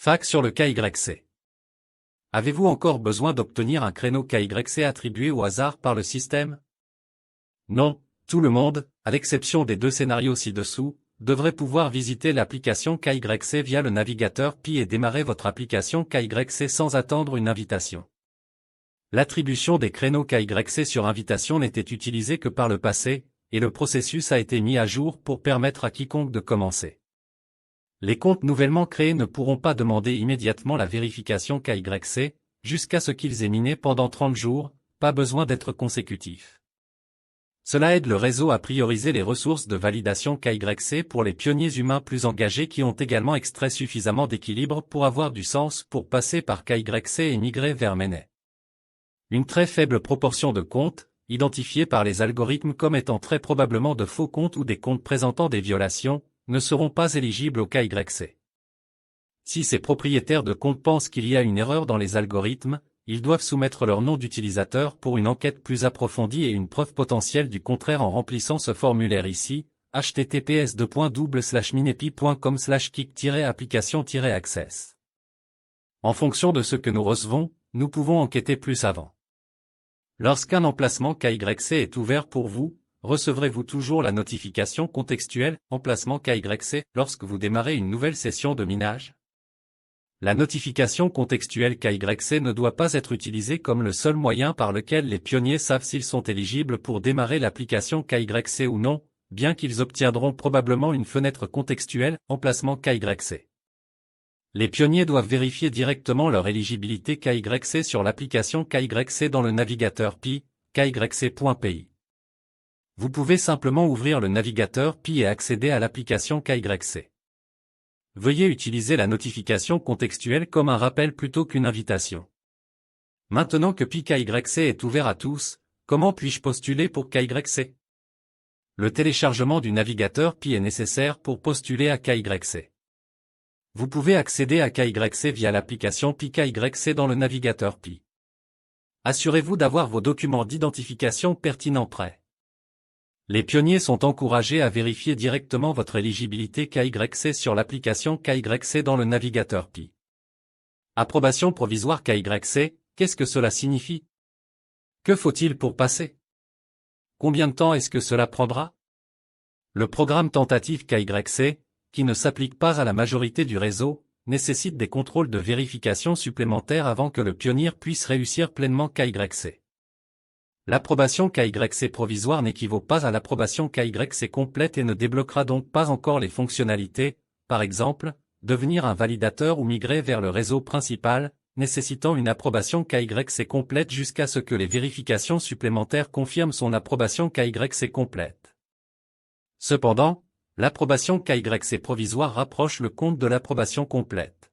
Fac sur le KYC. Avez-vous encore besoin d'obtenir un créneau KYC attribué au hasard par le système? Non, tout le monde, à l'exception des deux scénarios ci-dessous, devrait pouvoir visiter l'application KYC via le navigateur Pi et démarrer votre application KYC sans attendre une invitation. L'attribution des créneaux KYC sur invitation n'était utilisée que par le passé, et le processus a été mis à jour pour permettre à quiconque de commencer. Les comptes nouvellement créés ne pourront pas demander immédiatement la vérification KYC, jusqu'à ce qu'ils aient miné pendant 30 jours, pas besoin d'être consécutif. Cela aide le réseau à prioriser les ressources de validation KYC pour les pionniers humains plus engagés qui ont également extrait suffisamment d'équilibre pour avoir du sens pour passer par KYC et migrer vers Mainnet. Une très faible proportion de comptes, identifiés par les algorithmes comme étant très probablement de faux comptes ou des comptes présentant des violations, ne seront pas éligibles au KYC. Si ces propriétaires de comptes pensent qu'il y a une erreur dans les algorithmes, ils doivent soumettre leur nom d'utilisateur pour une enquête plus approfondie et une preuve potentielle du contraire en remplissant ce formulaire ici, https://minepi.com/kick-application-access. En fonction de ce que nous recevons, nous pouvons enquêter plus avant. Lorsqu'un emplacement KYC est ouvert pour vous, recevrez-vous toujours la notification contextuelle « Emplacement KYC » lorsque vous démarrez une nouvelle session de minage? La notification contextuelle KYC ne doit pas être utilisée comme le seul moyen par lequel les pionniers savent s'ils sont éligibles pour démarrer l'application KYC ou non, bien qu'ils obtiendront probablement une fenêtre contextuelle « Emplacement KYC ». Les pionniers doivent vérifier directement leur éligibilité KYC sur l'application KYC dans le navigateur Pi, kyc.pi. Vous pouvez simplement ouvrir le navigateur Pi et accéder à l'application KYC. Veuillez utiliser la notification contextuelle comme un rappel plutôt qu'une invitation. Maintenant que Pi KYC est ouvert à tous, comment puis-je postuler pour KYC? Le téléchargement du navigateur Pi est nécessaire pour postuler à KYC. Vous pouvez accéder à KYC via l'application Pi KYC dans le navigateur Pi. Assurez-vous d'avoir vos documents d'identification pertinents prêts. Les pionniers sont encouragés à vérifier directement votre éligibilité KYC sur l'application KYC dans le navigateur Pi. Approbation provisoire KYC, qu'est-ce que cela signifie? Que faut-il pour passer? Combien de temps est-ce que cela prendra? Le programme tentative KYC, qui ne s'applique pas à la majorité du réseau, nécessite des contrôles de vérification supplémentaires avant que le pionnier puisse réussir pleinement KYC. L'approbation KYC provisoire n'équivaut pas à l'approbation KYC complète et ne débloquera donc pas encore les fonctionnalités, par exemple, devenir un validateur ou migrer vers le réseau principal, nécessitant une approbation KYC complète jusqu'à ce que les vérifications supplémentaires confirment son approbation KYC complète. Cependant, l'approbation KYC provisoire rapproche le compte de l'approbation complète.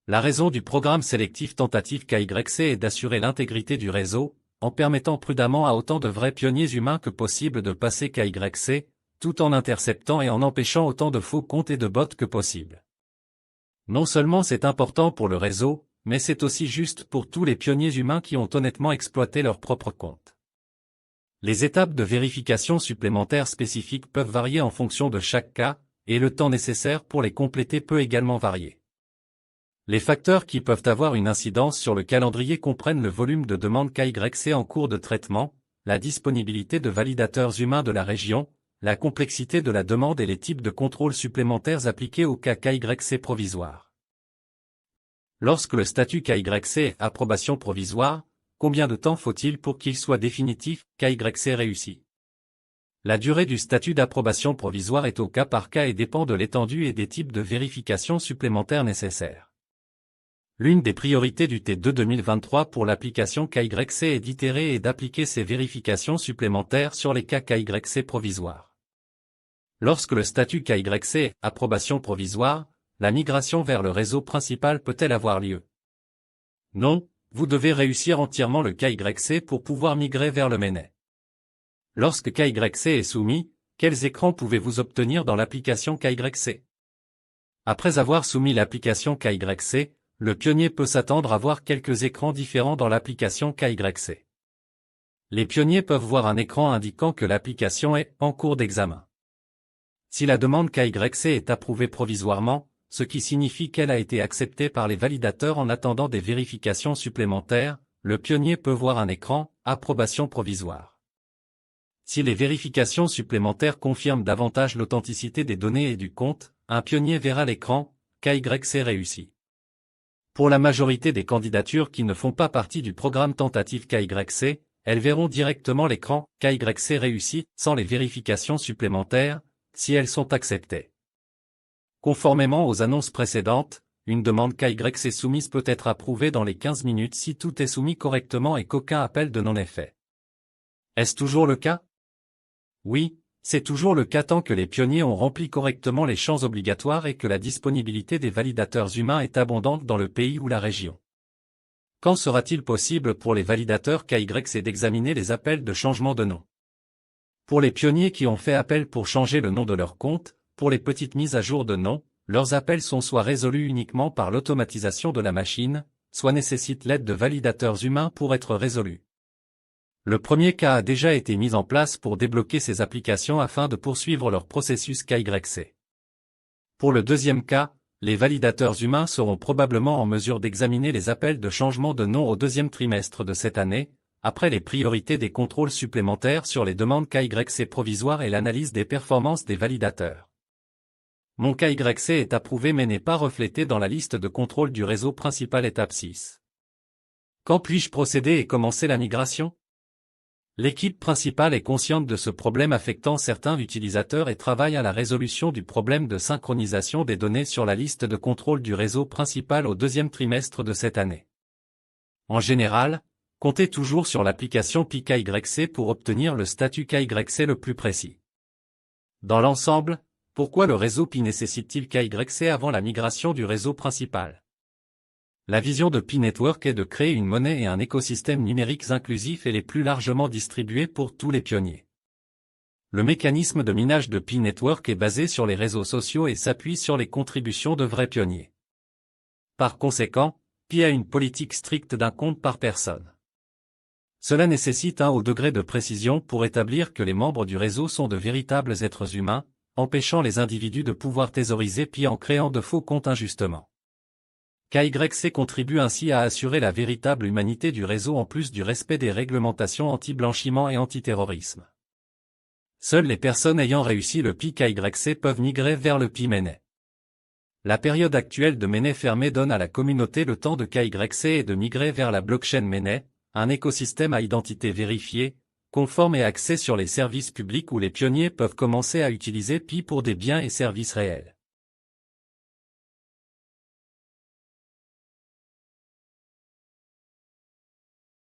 La raison du programme sélectif tentative KYC est d'assurer l'intégrité du réseau, en permettant prudemment à autant de vrais pionniers humains que possible de passer KYC, tout en interceptant et en empêchant autant de faux comptes et de bots que possible. Non seulement c'est important pour le réseau, mais c'est aussi juste pour tous les pionniers humains qui ont honnêtement exploité leur propre compte. Les étapes de vérification supplémentaires spécifiques peuvent varier en fonction de chaque cas, et le temps nécessaire pour les compléter peut également varier. Les facteurs qui peuvent avoir une incidence sur le calendrier comprennent le volume de demandes KYC en cours de traitement, la disponibilité de validateurs humains de la région, la complexité de la demande et les types de contrôles supplémentaires appliqués au cas KYC provisoire. Lorsque le statut KYC est approbation provisoire, combien de temps faut-il pour qu'il soit définitif, KYC réussi? La durée du statut d'approbation provisoire est au cas par cas et dépend de l'étendue et des types de vérifications supplémentaires nécessaires. L'une des priorités du T2 2023 pour l'application KYC est d'itérer et d'appliquer ces vérifications supplémentaires sur les cas KYC provisoires. Lorsque le statut KYC est approbation provisoire, la migration vers le réseau principal peut-elle avoir lieu? Non, vous devez réussir entièrement le KYC pour pouvoir migrer vers le Mainnet. Lorsque KYC est soumis, quels écrans pouvez-vous obtenir dans l'application KYC? Après avoir soumis l'application KYC, le pionnier peut s'attendre à voir quelques écrans différents dans l'application KYC. Les pionniers peuvent voir un écran indiquant que l'application est en cours d'examen. Si la demande KYC est approuvée provisoirement, ce qui signifie qu'elle a été acceptée par les validateurs en attendant des vérifications supplémentaires. Le pionnier peut voir un écran « Approbation provisoire ». Si les vérifications supplémentaires confirment davantage l'authenticité des données et du compte, un pionnier verra l'écran « KYC réussi ». Pour la majorité des candidatures qui ne font pas partie du programme tentative KYC, elles verront directement l'écran « KYC réussi » sans les vérifications supplémentaires, si elles sont acceptées. Conformément aux annonces précédentes, une demande KYC soumise peut être approuvée dans les 15 minutes si tout est soumis correctement et qu'aucun appel de non est fait. Est-ce toujours le cas? Oui, c'est toujours le cas tant que les pionniers ont rempli correctement les champs obligatoires et que la disponibilité des validateurs humains est abondante dans le pays ou la région. Quand sera-t-il possible pour les validateurs KYC d'examiner les appels de changement de nom? Pour les pionniers qui ont fait appel pour changer le nom de leur compte, pour les petites mises à jour de nom, leurs appels sont soit résolus uniquement par l'automatisation de la machine, soit nécessitent l'aide de validateurs humains pour être résolus. Le premier cas a déjà été mis en place pour débloquer ces applications afin de poursuivre leur processus KYC. Pour le deuxième cas, les validateurs humains seront probablement en mesure d'examiner les appels de changement de nom au deuxième trimestre de cette année, après les priorités des contrôles supplémentaires sur les demandes KYC provisoires et l'analyse des performances des validateurs. Mon KYC est approuvé mais n'est pas reflété dans la liste de contrôle du réseau principal étape 6. Quand puis-je procéder et commencer la migration? L'équipe principale est consciente de ce problème affectant certains utilisateurs et travaille à la résolution du problème de synchronisation des données sur la liste de contrôle du réseau principal au deuxième trimestre de cette année. En général, comptez toujours sur l'application PKYC pour obtenir le statut KYC le plus précis. Dans l'ensemble, pourquoi le réseau Pi nécessite-t-il KYC avant la migration du réseau principal? La vision de Pi Network est de créer une monnaie et un écosystème numérique inclusif et les plus largement distribués pour tous les pionniers. Le mécanisme de minage de Pi Network est basé sur les réseaux sociaux et s'appuie sur les contributions de vrais pionniers. Par conséquent, Pi a une politique stricte d'un compte par personne. Cela nécessite un haut degré de précision pour établir que les membres du réseau sont de véritables êtres humains, empêchant les individus de pouvoir thésauriser Pi en créant de faux comptes injustement. KYC contribue ainsi à assurer la véritable humanité du réseau en plus du respect des réglementations anti-blanchiment et anti-terrorisme. Seules les personnes ayant réussi le Pi KYC peuvent migrer vers le Pi Mainnet. La période actuelle de Mainnet fermé donne à la communauté le temps de KYC et de migrer vers la blockchain Mainnet, un écosystème à identité vérifiée, conforme et axé sur les services publics où les pionniers peuvent commencer à utiliser Pi pour des biens et services réels.